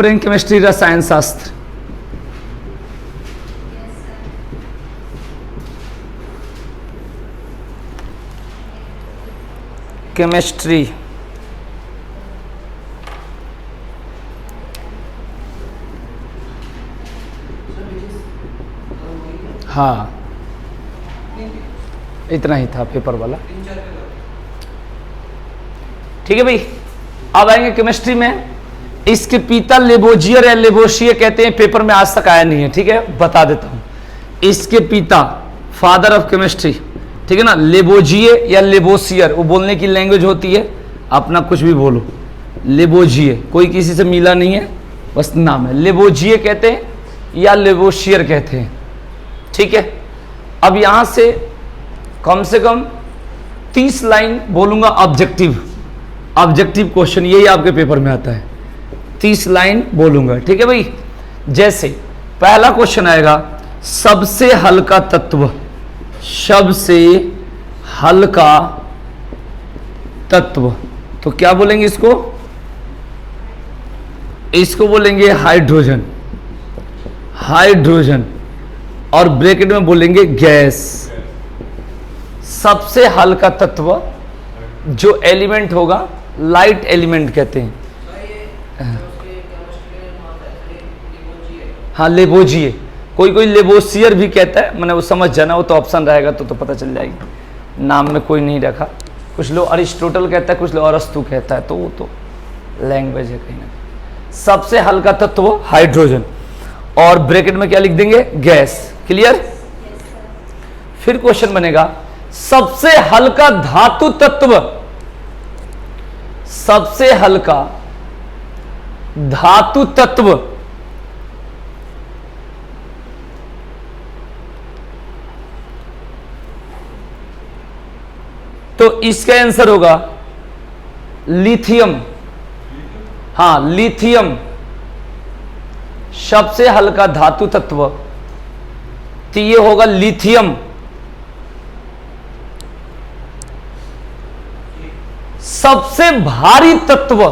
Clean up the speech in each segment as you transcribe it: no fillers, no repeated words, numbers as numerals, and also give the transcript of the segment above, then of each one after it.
प्रेम chemistry रसायन शास्त्र, chemistry, हाँ इतना ही था पेपर वाला। ठीक है भाई, अब आएंगे केमिस्ट्री में। इसके पिता लेबोजियर या लेबोशियर कहते हैं, पेपर में आज तक आया नहीं है। ठीक है, बता देता हूं। इसके पिता, फादर ऑफ केमिस्ट्री, ठीक है ना, लेबोजिए या लेबोसियर, वो बोलने की लैंग्वेज होती है, अपना कुछ भी बोलो। लेबोजिए, कोई किसी से मिला नहीं है, बस नाम है। लेबोजिए कहते हैं या लेबोशियर कहते हैं। ठीक है, अब यहां से कम 30 लाइन बोलूंगा ऑब्जेक्टिव क्वेश्चन, यही आपके पेपर में आता है। 30 लाइन बोलूंगा। ठीक है भाई, जैसे पहला क्वेश्चन आएगा, सबसे हल्का तत्व, सबसे हल्का तत्व, तो क्या बोलेंगे इसको? इसको बोलेंगे हाइड्रोजन, हाइड्रोजन, और ब्रैकेट में बोलेंगे गैस। सबसे हल्का तत्व जो एलिमेंट होगा, लाइट एलिमेंट कहते हैं। हाँ लेबोजिए, कोई लेबोसियर भी कहता है, मैंने वो समझ जाना, वो तो ऑप्शन रहेगा तो पता चल जाएगी। नाम में कोई नहीं रखा, कुछ लोग अरिस्टोटल कहता है, कुछ लोग अरस्तु कहता है, तो वो तो लैंग्वेज है कहीं ना कहीं। सबसे हल्का तत्व हाइड्रोजन, और ब्रैकेट में क्या लिख देंगे? गैस। क्लियर? फिर क्वेश्चन बनेगा, सबसे हल्का धातु तत्व, सबसे हल्का धातु तत्व, तो इसका आंसर होगा लिथियम। हाँ लिथियम सबसे हल्का धातु तत्व, तो ये होगा लिथियम। सबसे भारी तत्व,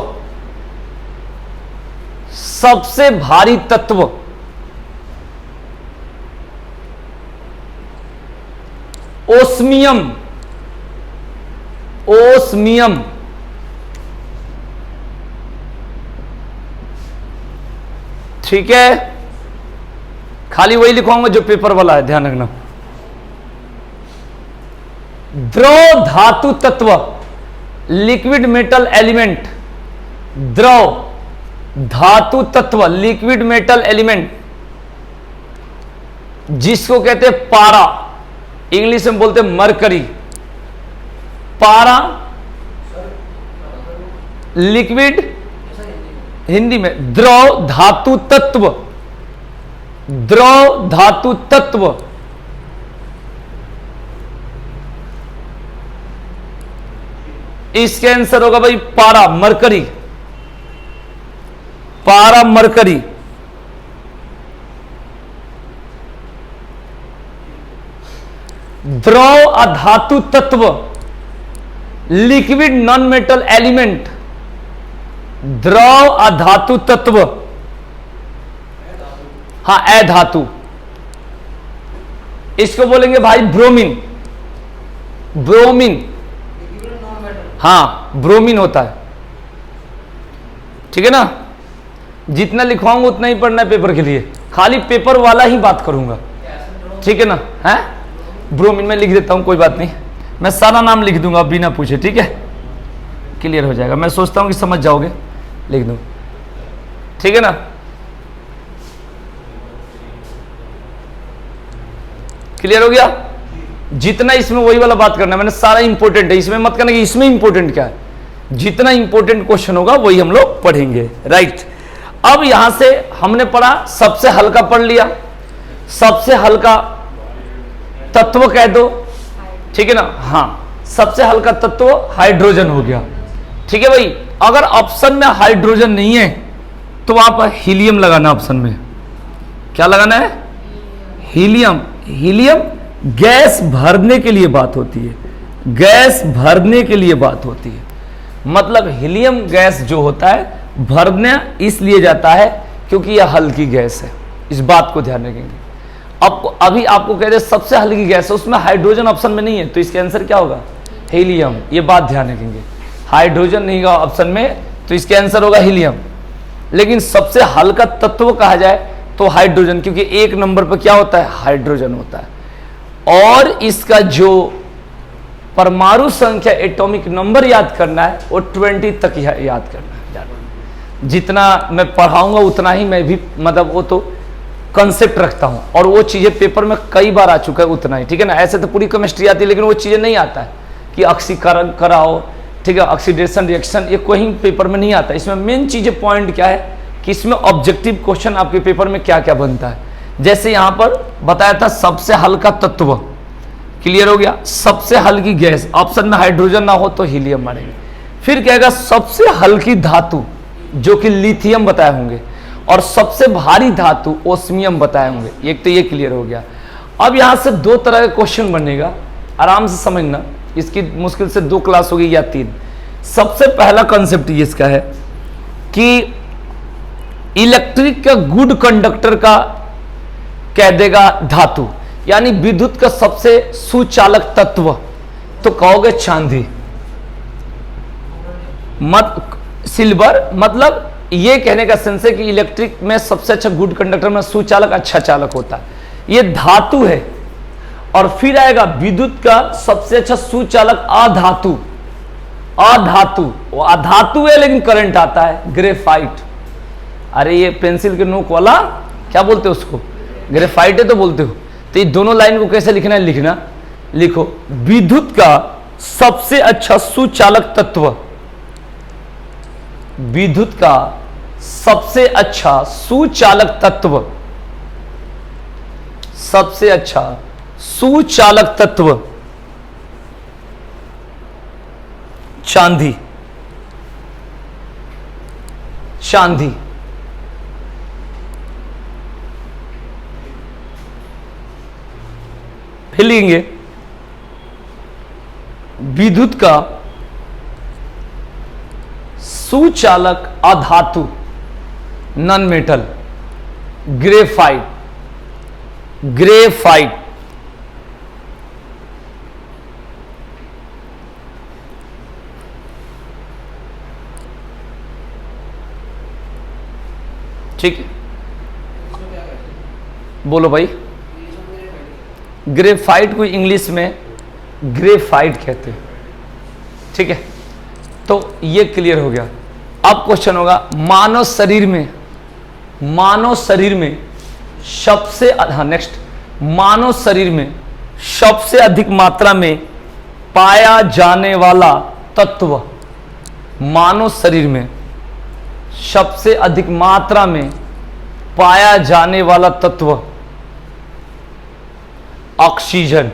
सबसे भारी तत्व, ओस्मियम, ओस्मियम। ठीक है, खाली वही लिखवाऊंगा जो पेपर वाला है, ध्यान रखना। द्रव धातु तत्व, लिक्विड मेटल एलिमेंट, द्रव धातु तत्व, लिक्विड मेटल एलिमेंट, जिसको कहते हैं पारा, इंग्लिश में बोलते हैं मरकरी। पारा लिक्विड, हिंदी में द्रव धातु तत्व, द्रव धातु तत्व। इसके आंसर होगा भाई पारा, मरकरी, पारा मरकरी। द्रव अधातु तत्व, लिक्विड नॉन मेटल एलिमेंट, द्रव अधातु तत्व, हाँ अधातु, इसको बोलेंगे भाई ब्रोमीन, ब्रोमीन, हाँ ब्रोमीन होता है। ठीक है ना, जितना लिखवाऊंगा उतना ही पढ़ना है पेपर के लिए, खाली पेपर वाला ही बात करूंगा। ठीक है ना, है ब्रोमीन में लिख देता हूं, कोई बात नहीं, मैं सारा नाम लिख दूंगा बिना पूछे। ठीक है, क्लियर हो जाएगा, मैं सोचता हूं कि समझ जाओगे, लिख दूं। ठीक है ना, क्लियर हो गया? जितना इसमें वही वाला बात करना है, मैंने सारा इंपॉर्टेंट है, इसमें मत करना कि इसमें इंपॉर्टेंट क्या है, जितना इंपॉर्टेंट क्वेश्चन होगा वही हम लोग पढ़ेंगे। राइट, अब यहां से हमने पढ़ा, सबसे हल्का पढ़ लिया, सबसे हल्का तत्व कह दो। ठीक है ना, हाँ सबसे हल्का तत्व हाइड्रोजन हो गया। ठीक है भाई, अगर ऑप्शन में हाइड्रोजन नहीं है तो आप हीलियम लगाना ऑप्शन में। क्या लगाना है? हीलियम। हीलियम गैस भरने के लिए बात होती है, गैस भरने के लिए बात होती है। मतलब हीलियम गैस जो होता है भरना इसलिए जाता है क्योंकि यह हल्की गैस है, इस बात को ध्यान रखेंगे। अब अभी आपको कह रहे सबसे हल्की गैस है, उसमें हाइड्रोजन ऑप्शन में नहीं है, तो इसका आंसर क्या होगा? हीलियम। ये बात ध्यान रखेंगे, हाइड्रोजन नहीं होगा ऑप्शन में, तो इसका आंसर होगा हीलियम। लेकिन सबसे हल्का तत्व कहा जाए तो हाइड्रोजन, क्योंकि एक नंबर पर क्या होता है? हाइड्रोजन होता है। और इसका जो परमाणु संख्या एटॉमिक नंबर याद करना है वो 20 तक याद करना है। जितना मैं पढ़ाऊंगा उतना ही मैं भी मतलब वो तो कंसेप्ट रखता हूं, और वो चीजें पेपर में कई बार आ चुका है, उतना ही, ठीक है ना। ऐसे तो पूरी केमिस्ट्री आती है, लेकिन वो चीजें नहीं आता है कि ऑक्सीकरण कराओ, ठीक है, ऑक्सीडेशन रिएक्शन, ये कोई पेपर में नहीं आता। इसमें मेन चीजें पॉइंट क्या है कि इसमें ऑब्जेक्टिव क्वेश्चन आपके पेपर में क्या क्या बनता है। जैसे यहां पर बताया था सबसे हल्का तत्व, क्लियर हो गया। सबसे हल्की गैस, ऑप्शन में हाइड्रोजन ना हो तो हीलियम मानेंगे। फिर कहेगा सबसे हल्की धातु, जो कि लिथियम बताए होंगे, और सबसे भारी धातु ओस्मियम बताए होंगे। एक तो ये क्लियर हो गया। अब यहां से दो तरह का क्वेश्चन बनेगा, आराम से समझना, इसकी मुश्किल से 2 क्लास होगी या 3। सबसे पहला कॉन्सेप्ट ये इसका है कि इलेक्ट्रिक का गुड कंडक्टर का कह देगा धातु, यानी विद्युत का सबसे सुचालक तत्व, तो कहोगे चांदी, सिल्वर। मतलब ये कहने का सेंस है कि इलेक्ट्रिक में सबसे अच्छा गुड कंडक्टर में सुचालक अच्छा चालक होता है, ये धातु है। और फिर आएगा विद्युत का सबसे अच्छा सुचालक अधातु। अधातु, वो अधातु है लेकिन करंट आता है, ग्रेफाइट। अरे ये पेंसिल के नोक वाला क्या बोलते हो उसको? ग्रेफाइट है तो बोलते हो। तो ये दोनों लाइन को कैसे लिखना है? लिखना, लिखो विद्युत का सबसे अच्छा सुचालक तत्व, विद्युत का सबसे अच्छा सुचालक तत्व, सबसे अच्छा सुचालक तत्व चांदी। चांदी फिर लिखेंगे विद्युत का सुचालक अधातु, नॉन मेटल, ग्रेफाइट। ग्रेफाइट ठीक है, बोलो भाई। ग्रेफाइट को इंग्लिश में ग्रेफाइट कहते हैं, ठीक है। तो ये क्लियर हो गया। अब क्वेश्चन होगा मानव शरीर में, मानव शरीर में सबसे, हाँ नेक्स्ट, मानव शरीर में सबसे अधिक मात्रा में पाया जाने वाला तत्व, मानव शरीर में सबसे अधिक मात्रा में पाया जाने वाला तत्व ऑक्सीजन।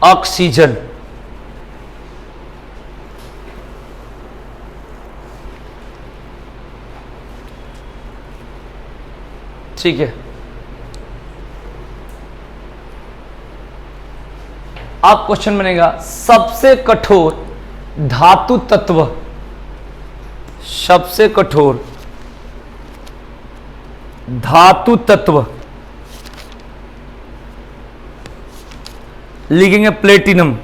ऑक्सीजन ठीक है। अब क्वेश्चन बनेगा सबसे कठोर धातु तत्व, सबसे कठोर धातु तत्व लिखेंगे प्लेटिनम।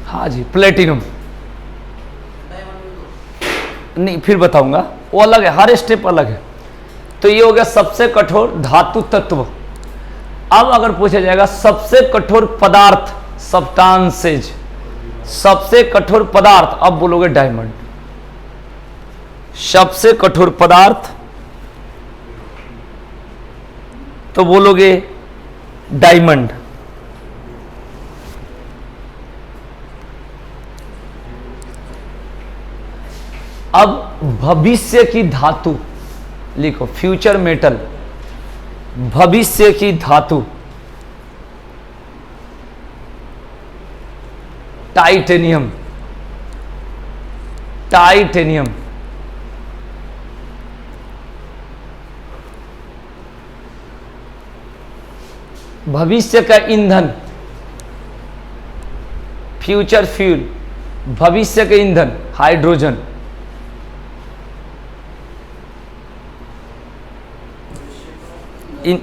हाँ जी प्लेटिनम, नहीं फिर बताऊंगा, वो अलग है, हर स्टेप अलग है। तो ये हो गया सबसे कठोर धातु तत्व। अब अगर पूछा जाएगा सबसे कठोर पदार्थ, सब्सटेंसेज, सबसे कठोर पदार्थ, अब बोलोगे डायमंड। सबसे कठोर पदार्थ तो बोलोगे डायमंड। अब भविष्य की धातु लिखो, फ्यूचर मेटल, भविष्य की धातु टाइटेनियम। टाइटेनियम भविष्य का ईंधन, फ्यूचर फ्यूल, भविष्य का ईंधन हाइड्रोजन।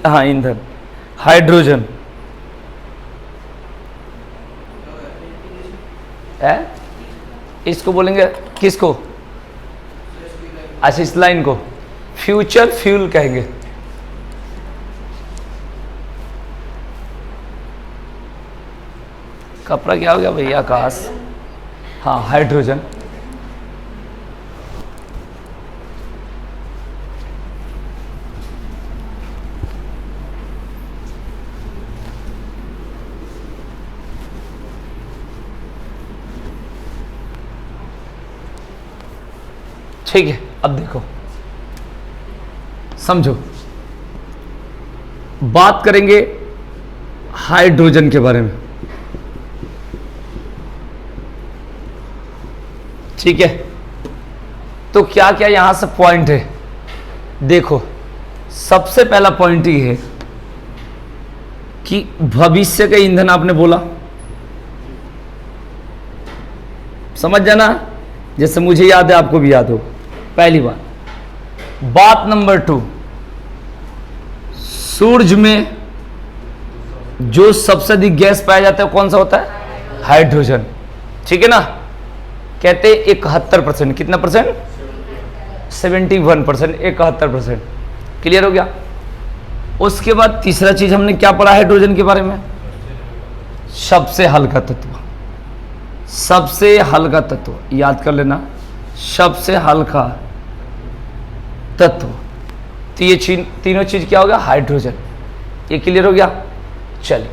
हाँ, ईंधन हाइड्रोजन है। इसको बोलेंगे किसको? अच्छा, इस लाइन को फ्यूचर फ्यूल कहेंगे। कपड़ा क्या हो गया भैया? आकाश। हाँ, हाइड्रोजन। ठीक है, अब देखो, समझो, बात करेंगे हाइड्रोजन के बारे में। ठीक है, तो क्या क्या यहां से पॉइंट है? देखो, सबसे पहला पॉइंट ये है कि भविष्य का ईंधन आपने बोला, समझ जाना, जैसे मुझे याद है आपको भी याद हो। पहली बात नंबर 2, सूरज में जो सबसे अधिक गैस पाया जाता है कौन सा होता है? हाइड्रोजन। ठीक है ना? कहते 71%, कितना परसेंट? 71%, 71%। क्लियर हो गया? उसके बाद तीसरा चीज हमने क्या पढ़ा हाइड्रोजन के बारे में? सबसे हल्का तत्व, सबसे हल्का तत्व, याद कर लेना, सबसे हल्का तत्व। तो ये तीनों चीज क्या होगा? हाइड्रोजन। ये क्लियर हो गया? चलिए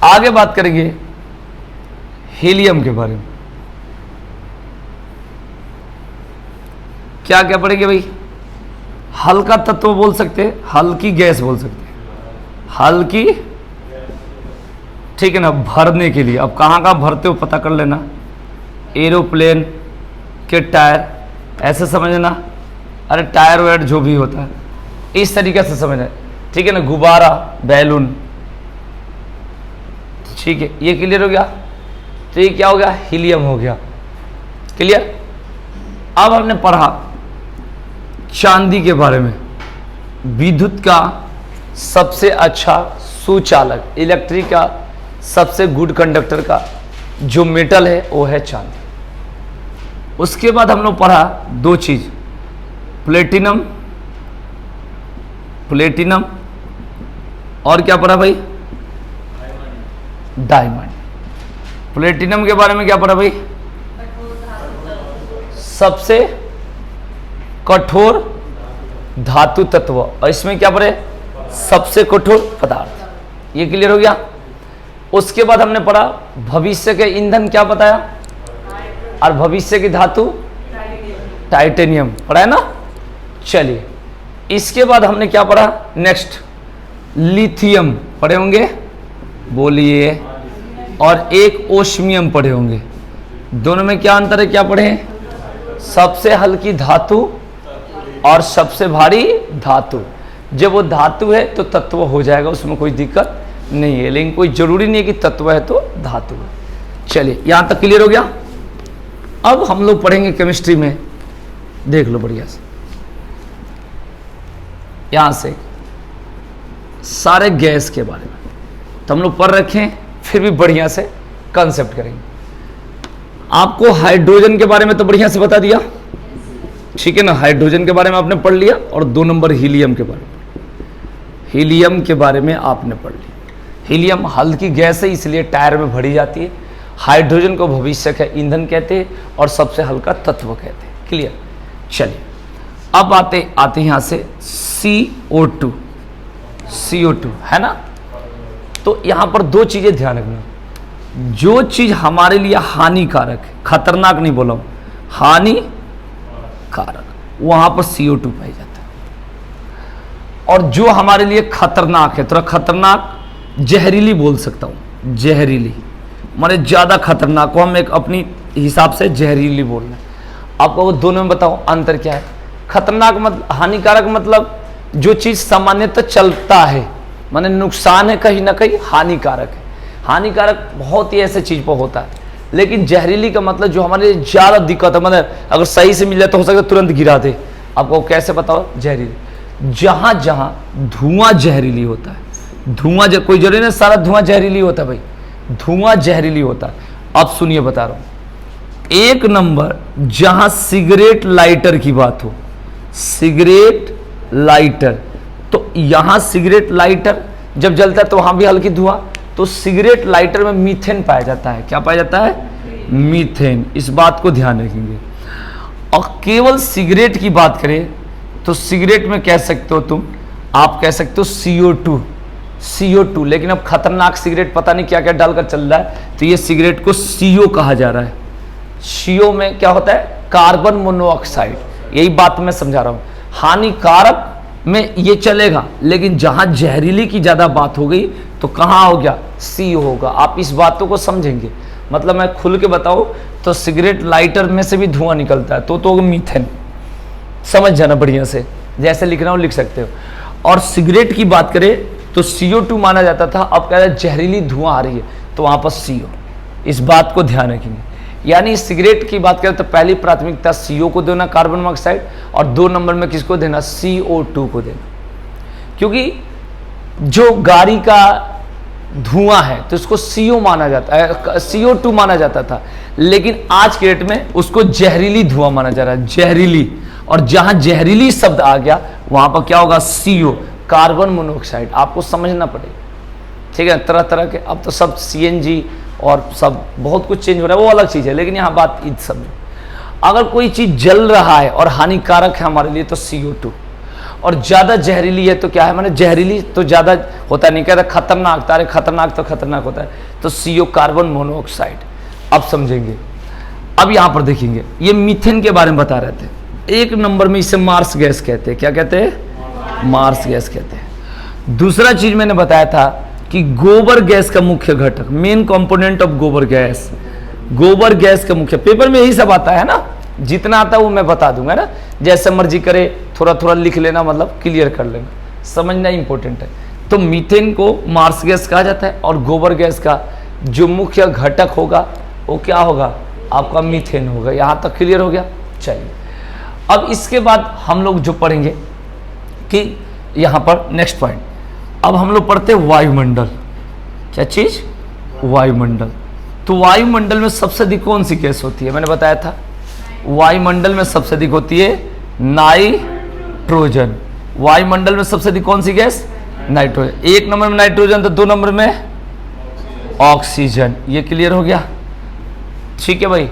आगे बात करेंगे हीलियम के बारे में। क्या क्या पढ़ेंगे भाई? हल्का तत्व बोल सकते हैं, हल्की गैस बोल सकते हैं, हल्की, ठीक है ना, भरने के लिए। अब कहाँ कहाँ भरते हो पता कर लेना। एरोप्लेन के टायर, ऐसे समझना, अरे टायर वायर जो भी होता है इस तरीके से समझना, ठीक है ना। गुब्बारा, बैलून, ठीक है, ये क्लियर हो गया। तो ये क्या हो गया? हीलियम हो गया। क्लियर? अब हमने पढ़ा चांदी के बारे में। विद्युत का सबसे अच्छा सुचालक, इलेक्ट्रिक का सबसे गुड कंडक्टर का जो मेटल है वो है चांदी। उसके बाद हम लोग पढ़ा दो चीज, प्लेटिनम, प्लेटिनम, और क्या पढ़ा भाई? डायमंड। प्लेटिनम के बारे में क्या पढ़ा भाई? सबसे कठोर धातु तत्व, और इसमें क्या पढ़े? सबसे कठोर पदार्थ। ये क्लियर हो गया? उसके बाद हमने पढ़ा भविष्य के ईंधन, क्या बताया? और भविष्य की धातु टाइटेनियम, पढ़ा है ना? चलिए इसके बाद हमने क्या पढ़ा? नेक्स्ट लिथियम पढ़े होंगे, बोलिए, और एक ओस्मियम पढ़े होंगे। दोनों में क्या अंतर है? क्या पढ़े? सबसे हल्की धातु और सबसे भारी धातु। जब वो धातु है तो तत्व हो जाएगा, उसमें कोई दिक्कत नहीं है, लेकिन कोई जरूरी नहीं है कि तत्व है तो धातु है। चलिए यहां तक क्लियर हो गया। अब हम लोग पढ़ेंगे केमिस्ट्री में, देख लो बढ़िया से, यहां से सारे गैस के बारे में तो हम लोग पढ़ रखे हैं, फिर भी बढ़िया से कंसेप्ट करेंगे। आपको हाइड्रोजन के बारे में तो बढ़िया से बता दिया, ठीक है ना, हाइड्रोजन के बारे में आपने पढ़ लिया। और 2 नंबर हीलियम के बारे में, हीलियम के बारे में आपने पढ़ लिया। हीलियम हल्की गैस है, इसलिए टायर में भरी जाती है। हाइड्रोजन को भविष्य का ईंधन कहते हैं और सबसे हल्का तत्व कहते हैं। क्लियर? चलिए अब आते हैं यहां से CO2, CO2 है ना। तो यहां पर 2 चीजें ध्यान रखना। जो चीज हमारे लिए हानिकारक है, खतरनाक नहीं बोला हूं, हानिकारक, वहां पर CO2 पाया जाता है। और जो हमारे लिए खतरनाक है, थोड़ा खतरनाक, जहरीली बोल सकता हूं, जहरीली माने ज्यादा खतरनाक को हम एक अपनी हिसाब से जहरीली बोल रहे हैं। आपको वो दोनों में बताओ अंतर क्या है? खतरनाक मतलब, हानिकारक मतलब जो चीज सामान्यतः चलता है, माने नुकसान है, कहीं ना कहीं हानिकारक है। हानिकारक बहुत ही ऐसे चीज पर होता है, लेकिन जहरीली का मतलब जो हमारे लिए ज्यादा दिक्कत है, मतलब अगर सही से मिल जाए तो हो सकता है तुरंत गिरा दे। आपको कैसे बताओ? जहरीली, जहां जहां धुआं जहरीली होता है, धुआं कोई जरूरी नहीं सारा धुआं जहरीली होता है भाई, धुआं जहरीली होता है। अब सुनिए बता रहा हूं, एक नंबर जहां सिगरेट लाइटर की बात हो, सिगरेट लाइटर, तो यहां सिगरेट लाइटर जब जलता है तो वहां भी हल्की धुआं, तो सिगरेट लाइटर में मीथेन पाया जाता है। क्या पाया जाता है? मीथेन। इस बात को ध्यान रखेंगे। और केवल सिगरेट की बात करें तो सिगरेट में कह सकते हो तुम, आप कह सकते हो CO2, CO2, लेकिन अब खतरनाक सिगरेट पता नहीं क्या क्या डालकर चल रहा है, तो ये सिगरेट को CO कहा जा रहा है। CO में क्या होता है? Carbon monoxide. यही बात मैं समझा रहा हूं। हानिकारक में ये चलेगा, लेकिन जहां जहरीली की ज्यादा बात हो गई तो कहां हो गया? CO होगा। आप इस बातों को समझेंगे, मतलब मैं खुल के बताऊं तो सिगरेट लाइटर में से भी धुआं निकलता है, तो मीथेन। समझ जाना बढ़िया से, जैसे लिखना हो लिख सकते हो। और सिगरेट की बात करें तो CO2 माना जाता था, अब कह रहे हैं जहरीली धुआं आ रही है तो वहां पर CO। इस बात को ध्यान रखेंगे। यानी सिगरेट की बात करें तो पहली प्राथमिकता CO को देना, कार्बन मोनोऑक्साइड, और 2 नंबर में किसको देना? CO2 को देना। क्योंकि जो गाड़ी का धुआं है तो उसको CO माना जाता है, CO2 माना जाता था, लेकिन आज के डेट में उसको जहरीली धुआं माना जा रहा है, जहरीली। और जहां जहरीली शब्द आ गया वहां पर क्या होगा? CO, carbon monoxide. आपको समझना पड़ेगा, ठीक है? तरह तरह के अब तो सब CNG और सब बहुत कुछ चेंज हो रहा है, वो अलग चीज है, लेकिन यहाँ बात इन सब में, अगर कोई चीज जल रहा है और हानिकारक है हमारे लिए तो CO2, और ज्यादा जहरीली है तो क्या है? माने जहरीली तो ज्यादा होता नहीं, कहता खतरनाक, तारे खतरनाक तो खतरनाक होता है, तो CO, कार्बन मोनोऑक्साइड। अब समझेंगे। अब यहां पर देखेंगे, ये मीथेन के बारे में बता रहे थे। एक नंबर में इसे मार्स गैस कहते हैं। क्या कहते हैं? मार्स गैस कहते हैं। दूसरा चीज मैंने बताया था कि गोबर गैस का मुख्य घटक, मेन कंपोनेंट ऑफ गोबर गैस, गोबर गैस का मुख्य, पेपर में यही सब आता है ना, जितना आता है वो मैं बता दूंगा ना, जैसे मर्जी करे, थोड़ा थोड़ा लिख लेना, मतलब क्लियर कर लेना, समझना इंपॉर्टेंट है। तो मीथेन को मार्स गैस कहा जाता है, और गोबर गैस का जो मुख्य घटक होगा वो क्या होगा? आपका मीथेन होगा। यहां तक क्लियर हो गया? चलिए, अब इसके बाद हम लोग जो पढ़ेंगे कि यहां पर नेक्स्ट पॉइंट, अब हम लोग पढ़ते हैं वायुमंडल। क्या चीज? वायुमंडल। तो वायुमंडल में सबसे अधिक कौन सी गैस होती है? मैंने बताया था वायुमंडल में सबसे अधिक होती है नाइट्रोजन। वायुमंडल में सबसे अधिक कौन सी गैस? नाइट्रोजन। 1 नंबर में नाइट्रोजन, तो 2 नंबर में ऑक्सीजन। ये क्लियर हो गया? ठीक है भाई।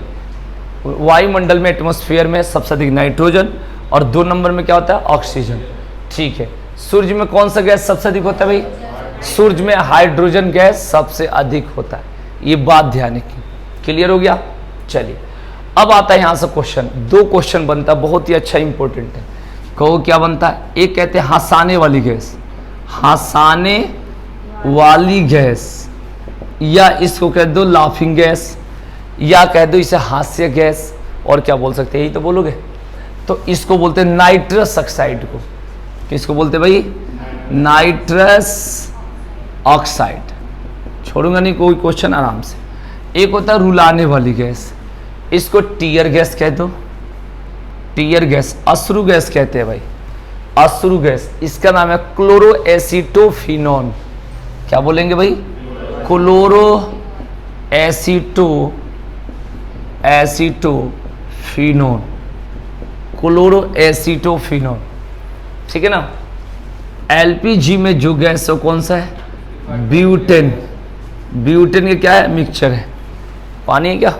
वायुमंडल में, एटमॉस्फेयर में सबसे अधिक नाइट्रोजन, और 2 नंबर में क्या होता है? ऑक्सीजन। ठीक है। सूर्य में कौन सा गैस सबसे अधिक होता है भाई? सूर्य में हाइड्रोजन गैस सबसे अधिक होता है। ये बात ध्यान रखिए। क्लियर हो गया? चलिए, अब आता है यहां से क्वेश्चन। 2 क्वेश्चन बनता है, बहुत ही अच्छा इंपॉर्टेंट है। कहो क्या बनता है? एक कहते हैं हंसाने वाली गैस, हंसाने वाली गैस, या इसको कह दो लाफिंग गैस, या कह दो इसे हास्य गैस, और क्या बोल सकते हैं? यही तो बोलोगे। तो इसको बोलते हैं नाइट्रस ऑक्साइड को। किसको बोलते हैं भाई? Nitrous oxide. छोड़ूंगा नहीं कोई क्वेश्चन, आराम से। एक होता है रुलाने वाली गैस, इसको टीयर गैस कह दो, टीयर गैस। अश्रु गैस कहते हैं भाई, अश्रु गैस। इसका नाम है क्लोरो एसिटोफिनोन। क्या बोलेंगे भाई? Chloro acetophenone, chloro acetophenone. ठीक है ना? LPG में जो गैस है कौन सा है? ब्यूटेन। ब्यूटेन के क्या है? मिक्सचर है। पानी है क्या?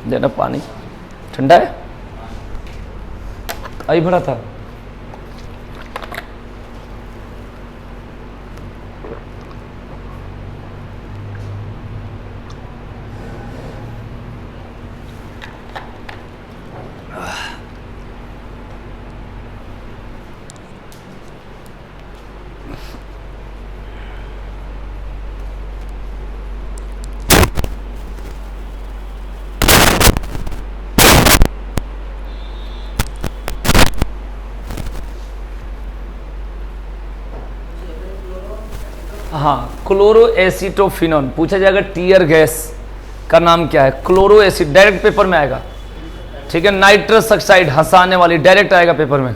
देना पानी। ठंडा है? आई भरा था। हाँ, क्लोरो एसिटोफिनॉन पूछा जाएगा, टीयर गैस का नाम क्या है? क्लोरो एसिड, डायरेक्ट पेपर में आएगा, ठीक है। नाइट्रस ऑक्साइड, हंसाने वाली, डायरेक्ट आएगा पेपर में।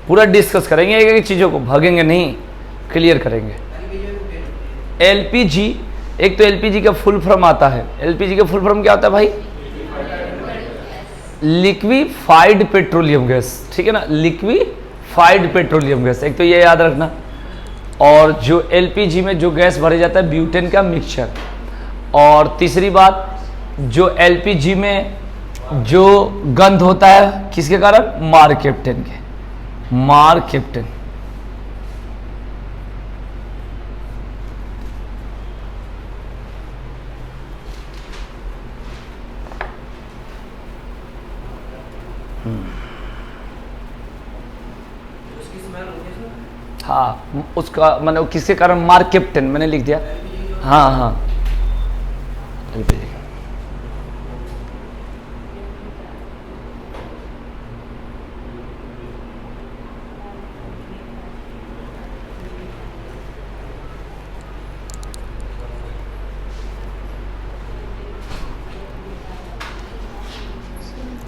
पूरा डिस्कस करेंगे, एक एक चीजों को भागेंगे नहीं, क्लियर करेंगे। एलपीजी, एक तो एलपीजी का फुल फॉर्म आता है, एलपीजी का फुल फॉर्म क्या होता है भाई? लिक्विफाइड पेट्रोलियम गैस, ठीक है ना, लिक्विफाइड पेट्रोलियम गैस, एक तो ये याद रखना। और जो एलपीजी में जो गैस भरे जाता है ब्यूटेन का मिक्सचर। और तीसरी बात, जो एलपीजी में जो गंध होता है किसके कारण? मारकेप्टेन के, मारकेप्टेन। हाँ, उसका मतलब किसके कारण? मारकेप्टेन, मैंने लिख दिया। हाँ हाँ,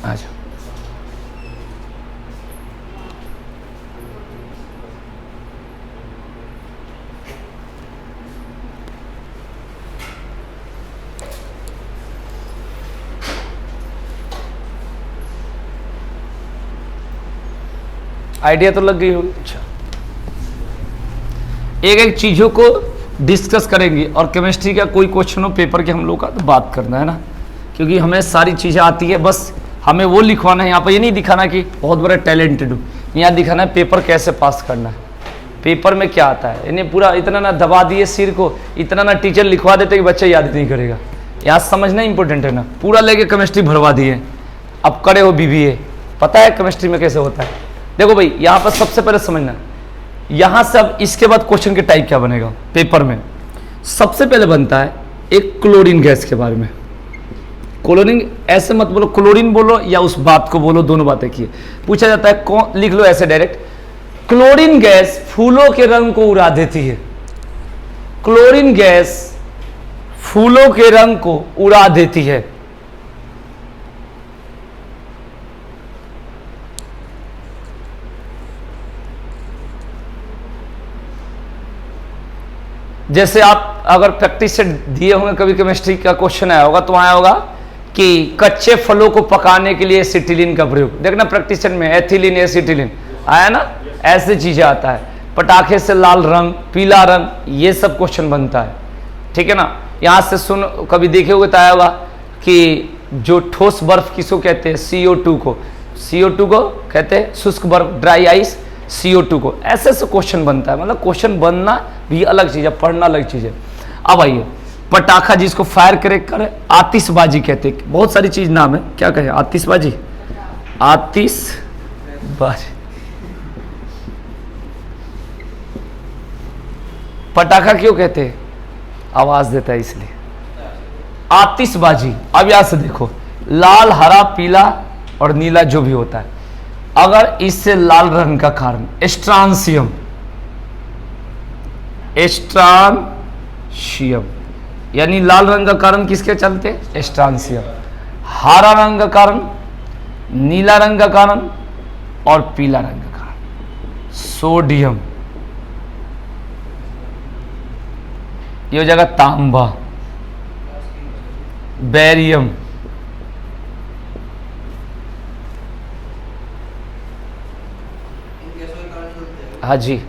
अच्छा। आइडिया तो लग गई होगी। अच्छा, एक एक चीजों को डिस्कस करेंगे, और केमिस्ट्री का कोई क्वेश्चन हो पेपर के हम लोग का तो बात करना है ना, क्योंकि हमें सारी चीजें आती है, बस हमें वो लिखवाना है। यहाँ पर ये नहीं दिखाना कि बहुत बड़ा टैलेंटेड हूँ, यहाँ दिखाना है पेपर कैसे पास करना है, पेपर में क्या आता है। इन्हें पूरा इतना ना दबा दिए सिर को, इतना ना टीचर लिखवा देते कि बच्चा याद नहीं करेगा। यहाँ समझना इंपॉर्टेंट है ना, पूरा लेके केमिस्ट्री भरवा दिए, अब करे हो बीबीए, पता है केमिस्ट्री में कैसे होता है। देखो भाई, यहाँ पर सबसे पहले समझना, यहाँ से अब इसके बाद क्वेश्चन के टाइप क्या बनेगा पेपर में। सबसे पहले बनता है एक क्लोरीन गैस के बारे में। क्लोरीन, ऐसे मत बोलो क्लोरीन बोलो या उस बात को बोलो, दोनों बातें की पूछा जाता है। कौन, लिख लो ऐसे डायरेक्ट, क्लोरीन गैस फूलों के रंग को उड़ा देती है। क्लोरीन गैस फूलों के रंग को उड़ा देती है। जैसे आप अगर प्रैक्टिस से दिए होंगे, कभी केमिस्ट्री का क्वेश्चन आया होगा तो आया होगा कि कच्चे फलों को पकाने के लिए एसिटिलीन का प्रयोग, देखना प्रैक्टिस में एथिलीन एसिटिलीन आया ना, ऐसे चीजें आता है। पटाखे से लाल रंग, पीला रंग, ये सब क्वेश्चन बनता है, ठीक है ना। यहां से सुन, कभी देखे होगे तो आया होगा कि जो ठोस बर्फ किसको कहते हैं? CO2 को, CO2 को कहते हैं शुष्क बर्फ, ड्राई आइस, CO2 को। ऐसे ऐसे क्वेश्चन बनता है, मतलब क्वेश्चन बनना भी अलग चीज है, पढ़ना अलग चीज है। अब आइए, पटाखा जिसको फायर क्रैकर है, आतिशबाजी कहते हैं, बहुत सारी चीज नाम है, क्या कहे? आतिशबाजी, आतिशबाजी। पटाखा क्यों कहते हैं? आवाज देता है इसलिए। आतिशबाजी, अब यहां से देखो, लाल, हरा, पीला और नीला जो भी होता है, अगर इससे लाल रंग का कारण स्ट्रांसियम, स्ट्रांसियम, यानी लाल रंग का कारण किसके चलते? स्ट्रांसियम। हरा रंग का कारण, नीला रंग का कारण और पीला रंग का कारण सोडियम। ये हो जाएगा तांबा, बेरियम, हाँ जी।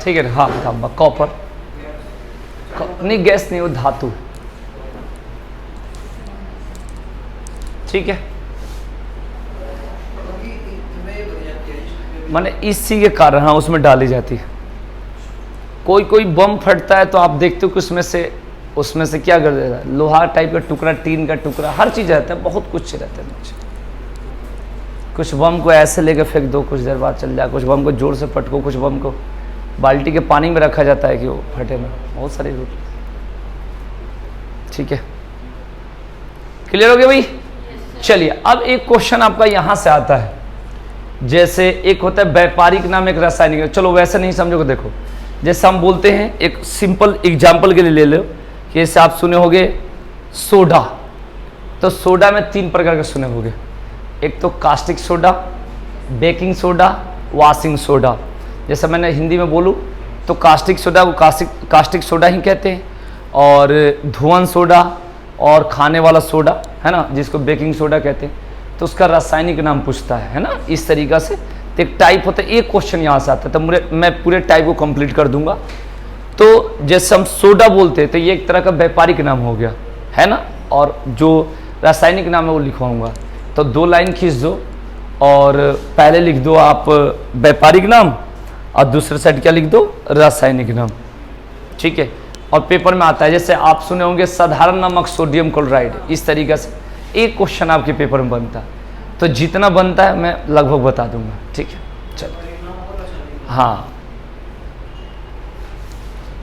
ठीक है, हाँ तांबा, कॉपर नहीं, गैस नहीं, वो धातु, ठीक है। माने इसी के कारण हाँ उसमें डाली जाती है। कोई कोई बम फटता है तो आप देखते हो कि उसमें से क्या कर देता है, लोहा टाइप का टुकड़ा, टीन का टुकड़ा, हर चीज़ रहता है, बहुत कुछ रहता है नीचे। कुछ बम को ऐसे लेके फेंक दो, कुछ देर बाद चल जाए, कुछ बम को जोर से पटको, कुछ बम को बाल्टी के पानी में रखा जाता है कि वो फटे ना, बहुत सारे रूप। ठीक है, क्लियर हो गया भाई? चलिए अब एक क्वेश्चन आपका यहां से आता है, जैसे एक होता है व्यापारिक नाम, एक रासायनिक नाम। चलो वैसे नहीं समझोगे, देखो जैसे हम बोलते हैं, एक सिंपल एग्जांपल के लिए ले लो कि जैसे आप सुने होंगे सोडा, तो सोडा में 3 प्रकार के सुने होंगे, एक तो caustic soda, baking soda, washing soda. जैसे मैंने हिंदी में बोलूँ तो कास्टिक सोडा को कास्टिक सोडा ही कहते हैं, और धुआं सोडा और खाने वाला सोडा है ना, जिसको बेकिंग सोडा कहते हैं, तो उसका रासायनिक नाम पूछता है ना, इस तरीक़ा से। तो एक टाइप होता है, एक क्वेश्चन यहाँ से आता है, तो मैं पूरे टाइप को कंप्लीट कर दूंगा। तो जैसे हम सोडा बोलते हैं तो ये एक तरह का व्यापारिक नाम हो गया है ना, और जो रासायनिक नाम है वो लिखवाऊंगा। तो 2 लाइन खींच दो और पहले लिख दो आप व्यापारिक नाम और दूसरे साइड क्या लिख दो, रासायनिक नाम, ठीक है। और पेपर में आता है, जैसे आप सुने होंगे साधारण नमक सोडियम क्लोराइड, इस तरीके से एक क्वेश्चन आपके पेपर में बनता है। तो जितना बनता है मैं लगभग बता दूंगा, ठीक है। चलो हाँ,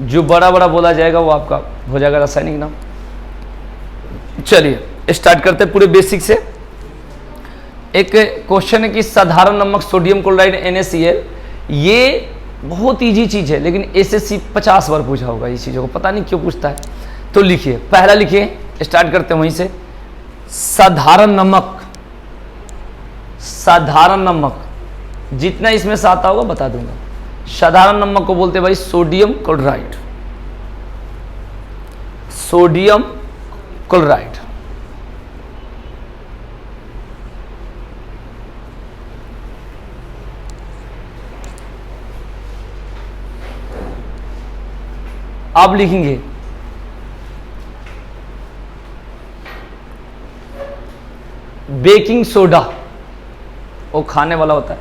जो बड़ा बड़ा बोला जाएगा वो आपका हो जाएगा रासायनिक नाम। चलिए स्टार्ट करते हैं पूरे बेसिक से। एक क्वेश्चन है कि साधारण नमक सोडियम क्लोराइड NaCl, ये बहुत इजी चीज है, लेकिन SSC 50 बार पूछा होगा इस चीजों को, पता नहीं क्यों पूछता है। तो लिखिए, पहला लिखिए, स्टार्ट करते हैं वहीं से। साधारण नमक, साधारण नमक जितना इसमें से आता होगा बता दूंगा। साधारण नमक को बोलते हैं भाई सोडियम क्लोराइड, सोडियम क्लोराइड। आप लिखेंगे बेकिंग सोडा, वो खाने वाला होता है,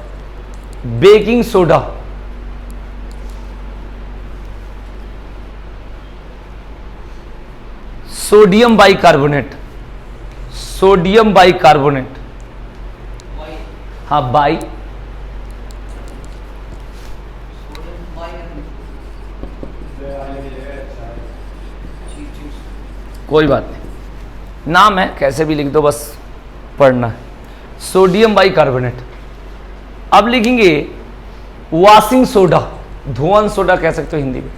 baking soda. Sodium bicarbonate, sodium bicarbonate, हाँ बाई, कोई बात नहीं, नाम है कैसे भी लिख दो, बस पढ़ना है। Sodium bicarbonate. अब लिखेंगे वॉशिंग सोडा, धुआं सोडा कह सकते हो हिंदी में,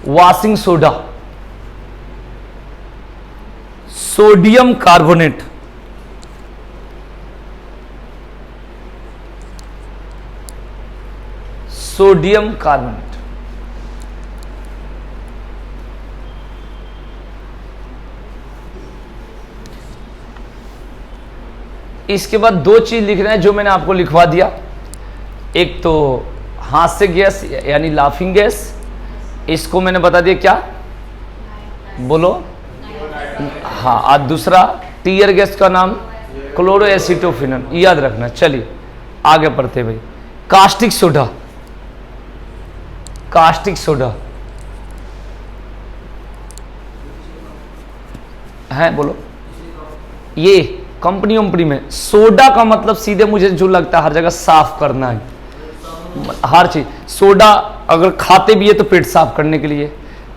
washing soda, sodium carbonate, sodium carbonate. इसके बाद 2 चीज लिख रहे हैं जो मैंने आपको लिखवा दिया, एक तो हास्य गैस यानी लाफिंग गैस, इसको मैंने बता दिया क्या, बोलो हाँ, और दूसरा टीयर गैस का नाम क्लोरोएसिटोफिनन, याद रखना। चलिए आगे पढ़ते भाई। कास्टिक सोडा, कास्टिक सोडा है, बोलो। ये कंपनी वंपनी में सोडा का मतलब सीधे मुझे जो लगता है हर जगह साफ करना है, हर चीज। सोडा अगर खाते भी है तो पेट साफ करने के लिए,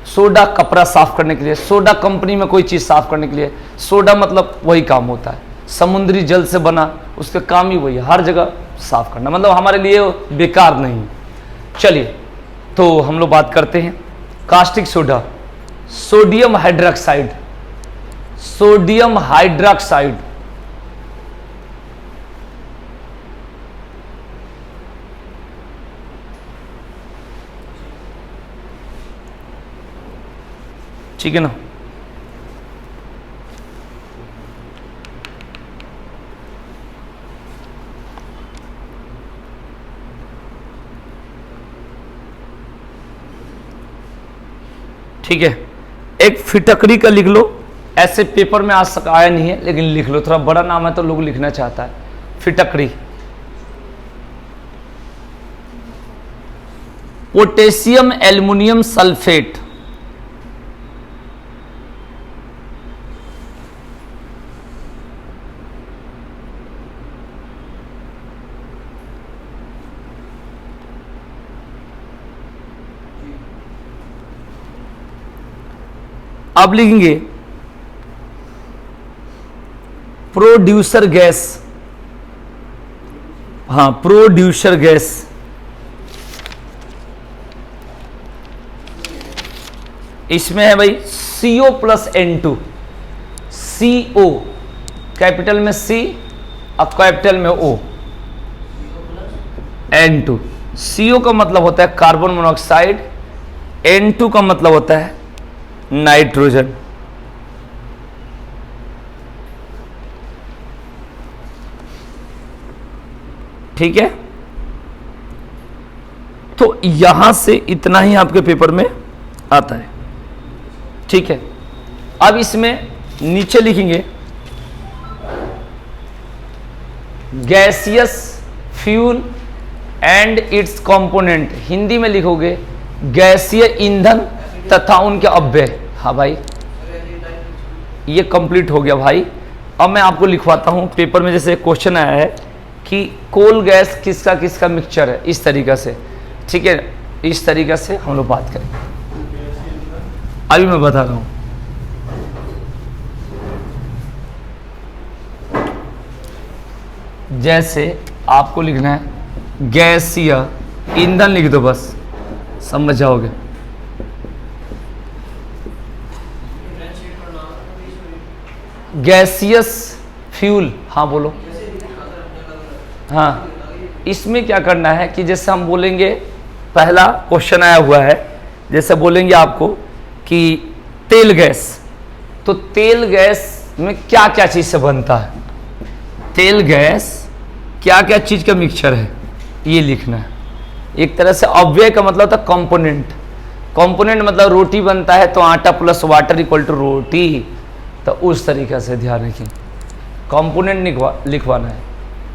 सोडा कपड़ा साफ करने के लिए, सोडा कंपनी में कोई चीज साफ करने के लिए, सोडा मतलब वही काम होता है। समुद्री जल से बना, उसका काम ही वही है, हर जगह साफ करना, मतलब हमारे लिए बेकार नहीं। चलिए तो हम लोग बात करते हैं caustic soda, sodium hydroxide, sodium hydroxide, ठीक है ना। ठीक है। एक फिटकरी का लिख लो, ऐसे पेपर में आज तक आया नहीं है लेकिन लिख लो, थोड़ा बड़ा नाम है तो लोग लिखना चाहता है। फिटकरी। पोटेशियम एल्युमिनियम सल्फेट, अब लिखेंगे प्रोड्यूसर गैस। हाँ, प्रोड्यूसर गैस। इसमें है भाई CO plus N2, CO capital में C और कैपिटल में O, N2। CO का मतलब होता है कार्बन मोनोऑक्साइड, N2 का मतलब होता है नाइट्रोजन। ठीक है, तो यहां से इतना ही आपके पेपर में आता है। ठीक है, अब इसमें नीचे लिखेंगे gaseous fuel and it's component. Hindi में लिखोगे गैसीय ईंधन तथा उनके अव्यय। हाँ भाई, ये कंप्लीट हो गया भाई। अब मैं आपको लिखवाता हूं, पेपर में जैसे क्वेश्चन आया है कि कोल गैस किसका किसका मिक्सचर है, इस तरीका से। ठीक है, इस तरीका से हम लोग बात करेंगे। अभी मैं बता रहा हूं। जैसे आपको लिखना है गैसीय ईंधन, लिख दो बस, समझ जाओगे। गैसियस फ्यूल, हाँ बोलो। हाँ, इसमें क्या करना है कि जैसे हम बोलेंगे, पहला क्वेश्चन आया हुआ है, जैसे बोलेंगे आपको कि तेल गैस, तो तेल गैस में क्या क्या चीज़ से बनता है, तेल गैस क्या क्या चीज़ का मिक्सचर है, ये लिखना है। एक तरह से अव्यय का मतलब था कंपोनेंट। कंपोनेंट मतलब रोटी बनता है तो आटा प्लस वाटर इक्वल टू रोटी, तो उस तरीक़े से ध्यान रखें, कंपोनेंट लिखवाना है।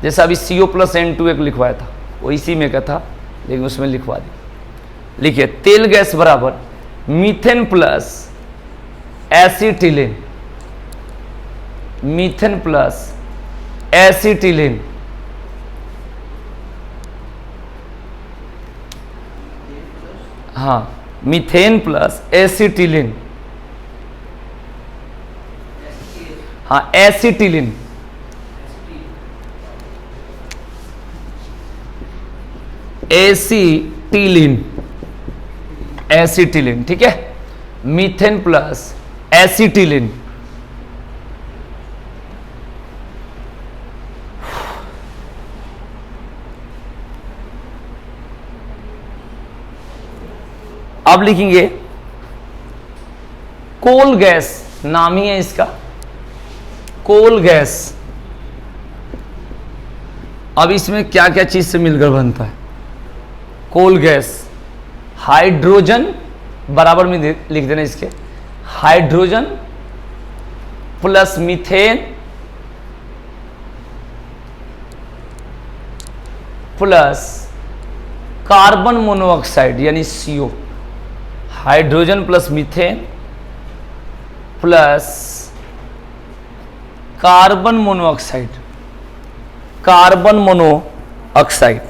जैसे अभी CO प्लस N2 एक लिखवाया था, वो इसी में का था लेकिन उसमें लिखवा दिया। लिखिए तेल गैस बराबर methane plus acetylene, methane plus acetylene, हाँ मीथेन प्लस एसिटिलीन, हाँ एसिटिलीन, एसिटिलीन, एसिटिलीन। ठीक है, मीथेन प्लस एसिटिलीन। अब लिखेंगे कोल गैस, नाम ही है इसका कोल गैस। अब इसमें क्या क्या चीज से मिलकर बनता है कोल गैस? हाइड्रोजन बराबर में लिख देना इसके, hydrogen plus methane plus carbon monoxide यानी CO। Hydrogen plus methane plus carbon monoxide, carbon monoxide.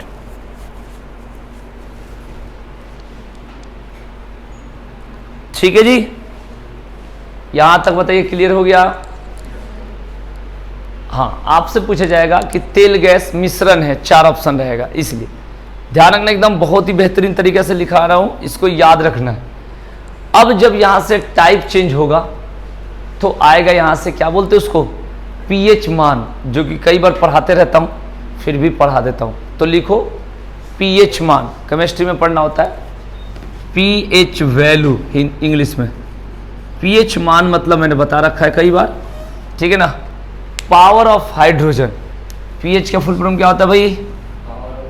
ठीक है जी, यहां तक बताइए क्लियर हो गया? हाँ, आपसे पूछा जाएगा कि तेल गैस मिश्रण है, 4 ऑप्शन रहेगा, इसलिए ध्यान रखना, एकदम बहुत ही बेहतरीन तरीके से लिखा रहा हूं, इसको याद रखना है। अब जब यहां से टाइप चेंज होगा तो आएगा यहां से, क्या बोलते हैं उसको, pH मान, जो कि कई बार पढ़ाते रहता हूं फिर भी पढ़ा देता हूं। तो लिखो pH मान, केमिस्ट्री में पढ़ना होता है pH वैल्यू इंग्लिश में। pH मान मतलब मैंने बता रखा है कई बार, ठीक है ना, पावर ऑफ हाइड्रोजन। pH का फुल फॉर्म क्या होता है भाई?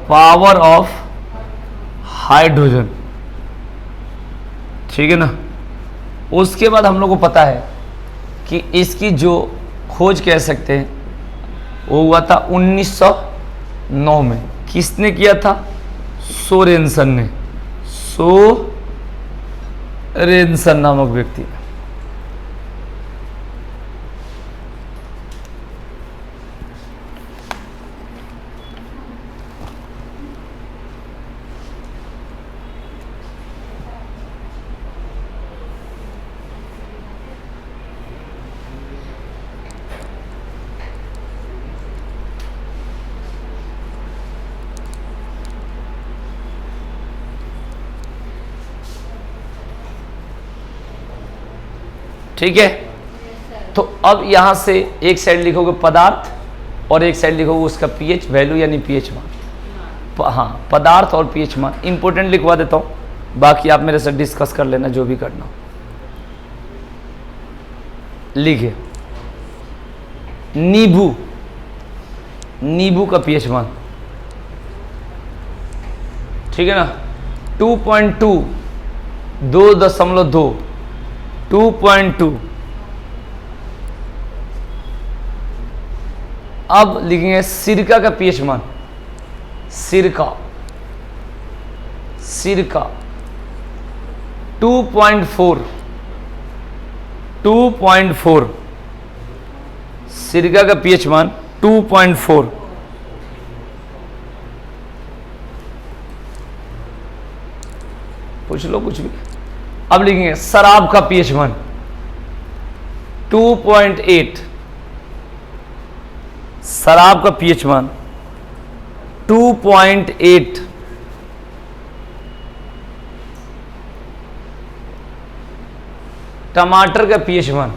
पावर ऑफ हाइड्रोजन, ठीक है ना। उसके बाद हम लोग को पता है कि इसकी जो खोज कह सकते हैं वो हुआ था 1909 में। किसने किया था? सोरेनसन ने, सोरेनसन नामक व्यक्ति। ठीक है, तो अब यहां से एक साइड लिखोगे पदार्थ और एक साइड लिखोगे उसका पीएच वैल्यू यानी पीएच मान। हाँ, पदार्थ और पीएच मान इंपॉर्टेंट लिखवा देता हूं, बाकी आप मेरे साथ डिस्कस कर लेना जो भी करना। लिखिए नींबू, नींबू का पीएच मान, ठीक है ना, 2.2, 2.2, 2.2। अब लिखेंगे सिरका का पीएच मान, सिरका, सिरका 2.4, 2.4, सिरका का पीएच मान 2.4। पूछ लो कुछ भी। अब लिखेंगे शराब का पीएच मान 2.8, शराब का पीएच मान 2.8। टमाटर का पीएच मान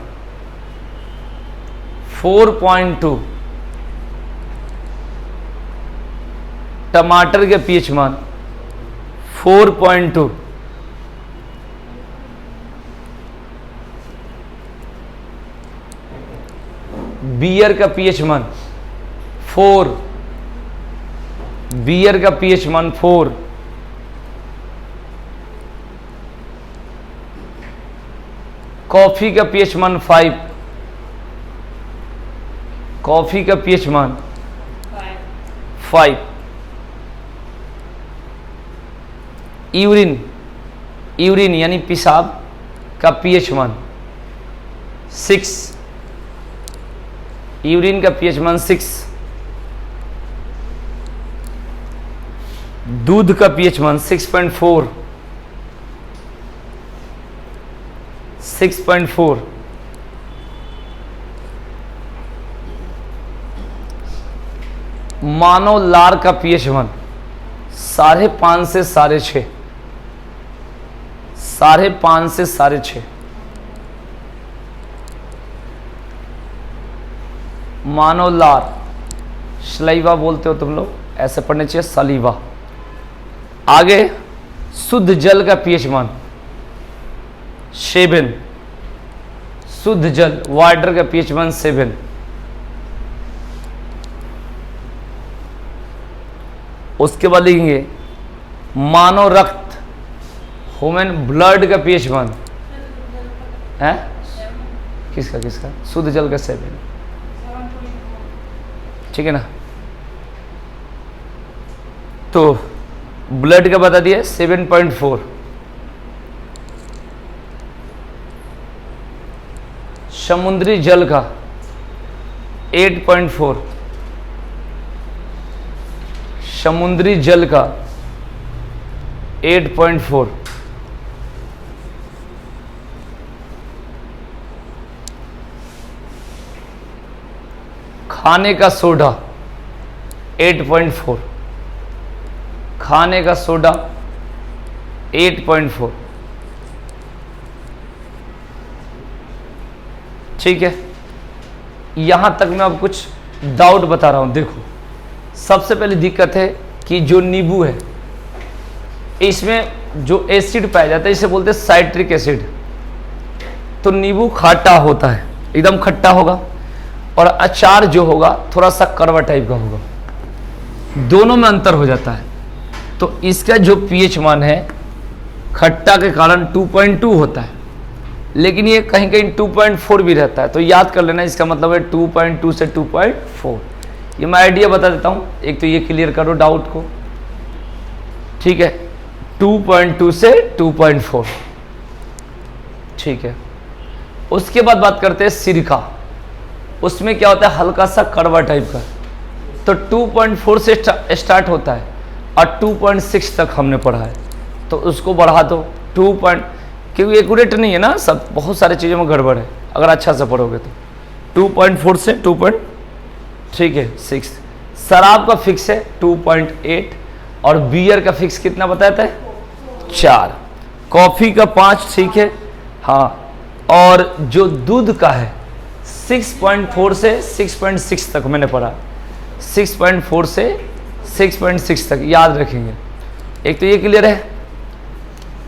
4.2, टमाटर का पीएच मान 4.2। बियर का पीएच मान 4, बियर का पीएच मान 4। कॉफी का पीएच मान 5, कॉफी का पीएच मान 5। यूरिन, यूरिन यानी पेशाब का पीएच मान 6, यूरिन का पीएच मान 6। दूध का पीएच मान 6.4, 6.4। मानव लार का पीएच मान 5.5 से 6.5, 5.5 से 6.5। मानव लार, सलीवा बोलते हो तुम लोग, ऐसे पढ़ने चाहिए सलीवा। आगे शुद्ध जल का पीएच मान 7, शुद्ध जल वाटर का पीएच मान 7। उसके बाद लिखेंगे मानव रक्त, ह्यूमन ब्लड का पीएच मान है किसका किसका? शुद्ध जल का 7, ठीक है ना। तो ब्लड का बता दिया 7.4। समुद्री जल का 8.4, समुद्री जल का 8.4। खाने का सोडा 8.4, खाने का सोडा 8.4, ठीक है। यहां तक मैं अब कुछ डाउट बता रहा हूं। देखो, सबसे पहली दिक्कत है कि जो नींबू है इसमें जो एसिड पाया जाता है इसे बोलते हैं साइट्रिक एसिड। तो नींबू खट्टा होता है, एकदम खट्टा होगा, और अचार जो होगा थोड़ा सा कड़वा टाइप का होगा, दोनों में अंतर हो जाता है। तो इसका जो पीएच मान है खट्टा के कारण 2.2 होता है, लेकिन ये कहीं कहीं 2.4 भी रहता है, तो याद कर लेना, इसका मतलब है 2.2 से 2.4। ये मैं आइडिया बता देता हूँ, एक तो ये क्लियर करो डाउट को, ठीक है। 2.2 से 2.4, ठीक है। उसके बाद बात करते हैं सिरका, उसमें क्या होता है, हल्का सा कड़वा टाइप का, तो 2.4 से स्टार्ट होता है और 2.6 तक हमने पढ़ा है, तो उसको बढ़ा दो 2 क्योंकि एक्यूरेट नहीं है ना, सब बहुत सारी चीज़ों में गड़बड़ है, अगर अच्छा से पढ़ोगे तो 2.4 से 2. ठीक है 6। शराब का फिक्स है 2.8 और बियर का फिक्स कितना बताया था, 4। कॉफ़ी का 5, ठीक है हाँ। और जो दूध का है 6.4 से 6.6 तक मैंने पढ़ा, 6.4 से 6.6 तक याद रखेंगे, एक तो ये क्लियर है।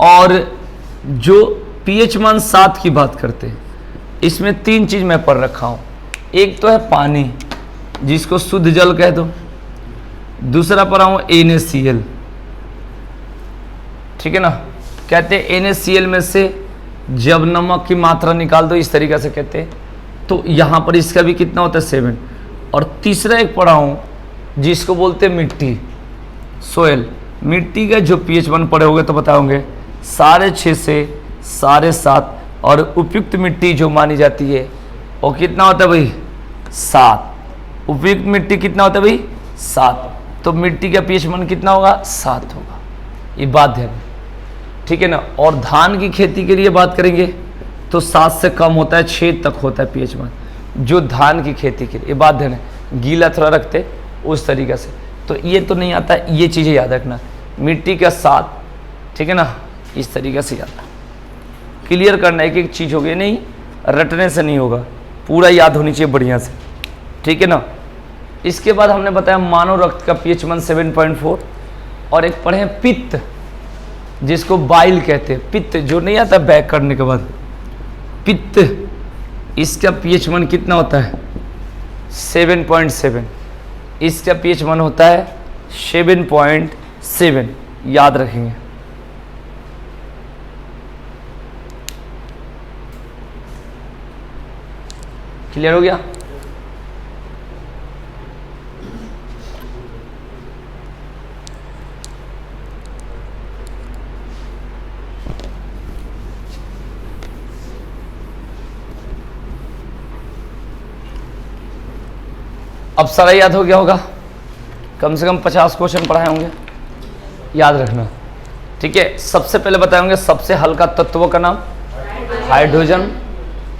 और जो पीएच मान 7 की बात करते हैं, इसमें 3 चीज़ मैं पढ़ रखा हूँ, एक तो है पानी जिसको शुद्ध जल कह दो, दूसरा पढ़ा हूँ NaCl, ठीक है ना, कहते हैं NaCl में से जब नमक की मात्रा निकाल दो, इस तरीक़े से कहते हैं, तो यहाँ पर इसका भी कितना होता है 7। और तीसरा एक पढ़ा हूँ जिसको बोलते हैं मिट्टी, सोयल, मिट्टी का जो pH मान पढ़े होंगे तो बताओगे 6.5 से 7.5, और उपयुक्त मिट्टी जो मानी जाती है वो कितना होता है भाई 7। उपयुक्त मिट्टी कितना होता है भाई 7, तो मिट्टी का pH मान कितना होगा 7 होगा, ये बात है, ठीक है ना। और धान की खेती के लिए बात करेंगे तो 7 से कम होता है, 6 तक होता है pH मान, जो धान की खेती के लिए, ये बात है ना, गीला थोड़ा रखते उस तरीक़े से, तो ये तो नहीं आता, ये चीज़ें याद रखना, मिट्टी का 7, ठीक है ना, इस तरीक़े से याद क्लियर करना, एक एक चीज़ होगी, नहीं रटने से नहीं होगा, पूरा याद होनी चाहिए बढ़िया से, ठीक है ना। इसके बाद हमने बताया मानव रक्त का pH मान 7.4, और एक पढ़े पित्त जिसको बाइल कहते हैं, पित्त जो नहीं आता बैक करने के बाद, पित्त, इसका pH मान कितना होता है 7.7, इसका pH मान होता है 7.7, याद रखेंगे। क्लियर हो गया। अब सारा याद हो गया होगा, कम से कम 50 क्वेश्चन पढ़ाए होंगे, याद रखना, ठीक है। सबसे पहले बताएंगे सबसे हल्का तत्व का नाम हाइड्रोजन,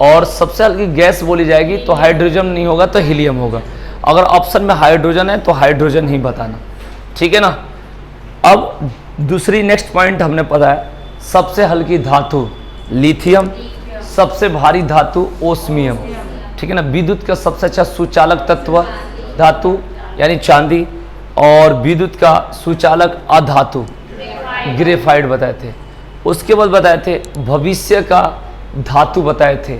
और सबसे हल्की गैस बोली जाएगी तो हाइड्रोजन नहीं होगा तो हीलियम होगा, अगर ऑप्शन में हाइड्रोजन है तो हाइड्रोजन ही बताना, ठीक है ना। अब दूसरी नेक्स्ट पॉइंट हमने पता है, सबसे हल्की धातु लिथियम, सबसे भारी धातु ओस्मियम, ठीक है ना। विद्युत का सबसे अच्छा सुचालक तत्व धातु यानी चांदी, और विद्युत का सुचालक अधातु ग्रेफाइट बताए थे। उसके बाद बताए थे भविष्य का धातु बताए थे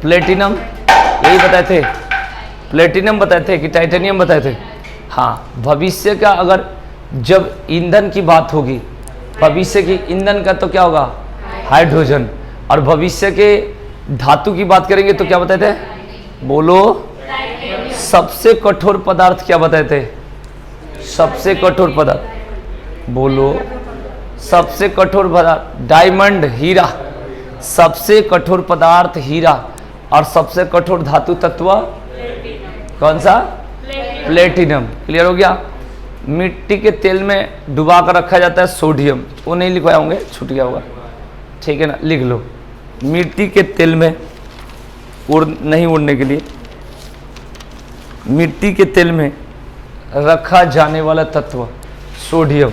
प्लेटिनम, यही बताए थे, प्लेटिनम बताए थे कि टाइटेनियम बताए थे, हाँ। भविष्य का अगर जब ईंधन की बात होगी, भविष्य की ईंधन का तो क्या होगा हाइड्रोजन, और भविष्य के धातु की बात करेंगे तो क्या बताए थे, बोलो। सबसे कठोर पदार्थ क्या बताए थे, सबसे कठोर पदार्थ बोलो, सबसे कठोर पदार्थ डायमंड, हीरा, सबसे कठोर पदार्थ हीरा, और सबसे कठोर धातु तत्व कौन सा, प्लेटिनम। क्लियर हो गया। मिट्टी के तेल में डुबा कर रखा जाता है सोडियम, वो नहीं लिखवाए होंगे, छूट गया होगा, ठीक है ना, लिख लो। मिट्टी के तेल में नहीं उड़ने के लिए मिट्टी के तेल में रखा जाने वाला तत्व सोडियम,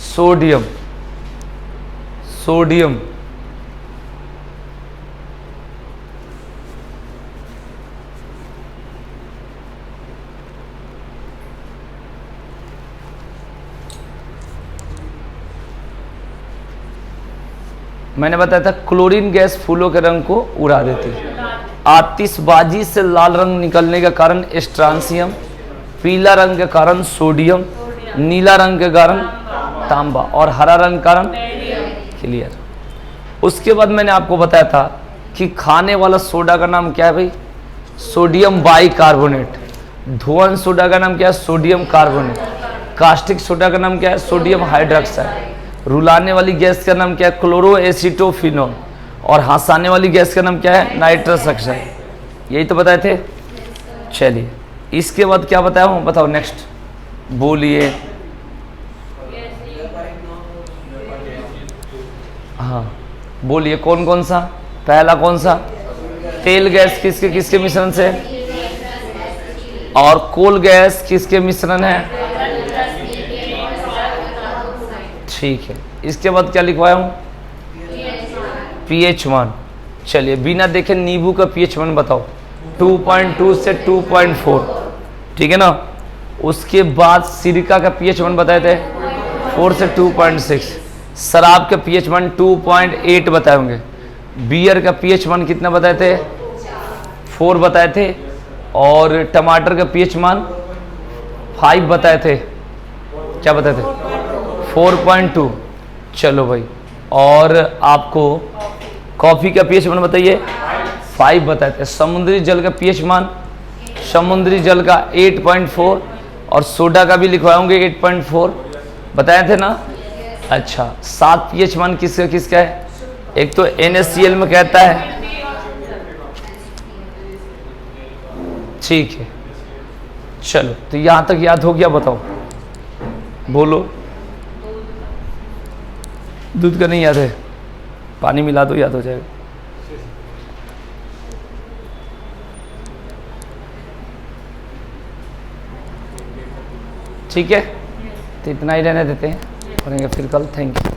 सोडियम, सोडियम, मैंने बताया था क्लोरीन गैस फूलों के रंग को उड़ा देती है। आतिशबाजी से लाल रंग निकलने का कारण स्ट्रांसियम, पीला रंग के कारण सोडियम, नीला रंग के कारण तांबा, और हरा रंग कारण क्लियर। उसके बाद मैंने आपको बताया था कि खाने वाला सोडा का नाम क्या है भाई, सोडियम बाइकार्बोनेट। धुआं सोडा का नाम क्या है, सोडियम कार्बोनेट। कास्टिक सोडा का नाम क्या है, सोडियम हाइड्रोक्साइड। रुलाने वाली गैस का नाम क्या है, क्लोरोएसिटोफिनॉल। और हंसाने वाली गैस का नाम क्या है, नाइट्रस ऑक्साइड। यही तो बताए थे। चलिए इसके बाद क्या बताया हूँ, बताओ नेक्स्ट बोलिए। हाँ बोलिए कौन कौन सा, पहला कौन सा, तेल गैस किसके किसके मिश्रण से, और कोल गैस किसके मिश्रण है, ठीक है। इसके बाद क्या लिखवाया हूँ, pH मान। चलिए बिना देखे नींबू का pH मान बताओ, 2.2 से 2.4, ठीक है ना। उसके बाद सिरका का pH मान बताए थे 4 से 2.6। शराब का pH मान 2.8 बताए होंगे। बियर का pH मान कितना बताए थे, 4 बताए थे। और टमाटर का pH मान 5 बताए थे, क्या बताए थे, 4.2। चलो भाई, और आपको कॉफ़ी का pH मान बताइए, 5 बताए थे। समुद्री जल का pH मान, समुद्री जल का 8.4, और सोडा का भी लिखवाएंगे 8.4 बताए थे ना। अच्छा 7 pH मान किसका किसका है, एक तो NaCl में कहता है, ठीक है। चलो तो यहां तक याद हो गया, बताओ बोलो। दूध का नहीं याद है, पानी मिला दो याद हो जाएगा। ठीक है, तो इतना ही रहने देते हैं, करेंगे फिर कल। Thank you.